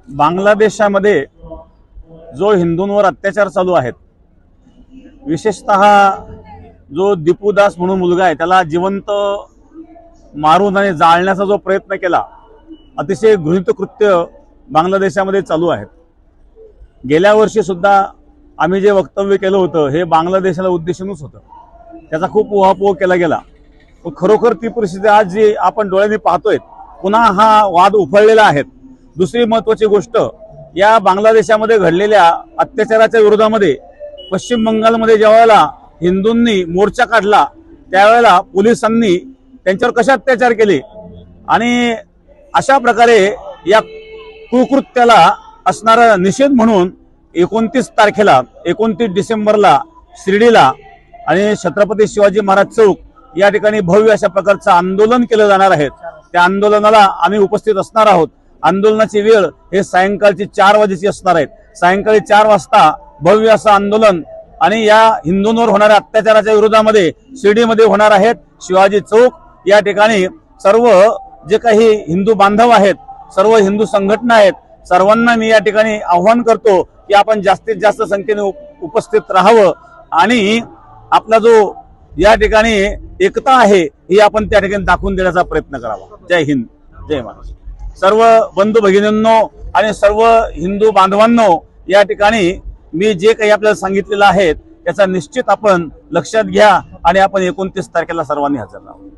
बांगलादेशामध्ये जो हिंदूंवर अत्याचार चालू आहेत, विशेषतः जो दीपू दास म्हणून मुलगा आहे त्याला जिवंत मारून आणि जाळण्याचा जो प्रयत्न केला, अतिशय घृणित कृत्य बांगलादेशामध्ये चालू आहेत। गेल्या वर्षी सुद्धा आम्ही जे वक्तव्य केलं होतं हे बांगलादेशाला उद्देशूनच होतं, त्याचा खूप उहापोह केला गेला। पण खरोखर ती परिस्थिती आज जी आपण डोळ्यांनी पाहतोय, पुन्हा हा वाद उफाळलेला आहे। दुसरी महत्त्वाची गोष्ट, या बांगलादेशामध्ये घडलेल्या अत्याचाराच्या विरोधामध्ये पश्चिम बंगालमध्ये ज्यावेळेला हिंदूंनी मोर्चा काढला त्यावेळेला पोलिसांनी त्यांच्यावर कशा अत्याचार केले आणि अशा प्रकारे या कुकृत्याला असणारा निषेध म्हणून 29 तारखेला 29 डिसेंबरला शिर्डीला आणि छत्रपती शिवाजी महाराज चौक या ठिकाणी भव्य अशा प्रकारचं आंदोलन केलं जाणार आहे। त्या आंदोलनाला आम्ही उपस्थित असणार आहोत। आंदोलनाची वेळ हे सायंकाळची 4 वाजेची असणार आहे। सायंकाळी 4 वाजता भव्य असं आंदोलन आणि या हिंदूंवर होणाऱ्या अत्याचाराच्या विरोधामध्ये शिर्डीमध्ये होणार आहेत। शिवाजी चौक या ठिकाणी सर्व जे काही हिंदू बांधव आहेत, सर्व हिंदू संघटना आहेत, सर्वांना मी या ठिकाणी आव्हान करतो की आपण जास्तीत जास्त संख्येने उपस्थित राहावं आणि आपला जो या ठिकाणी एकता आहे ही आपण त्या ठिकाणी दाखवून देण्याचा प्रयत्न करावा। जय हिंद, जय महाराष्ट्र। सर्व बंधू भगिनींनो आणि सर्व हिंदू बांधवांनो, या ठिकाणी मी जे काही आपल्याला सांगितलेलं आहे त्याचा निश्चित आपण लक्षात घ्या आणि आपण 29 तारखेला सर्वांनी हजर राहावं।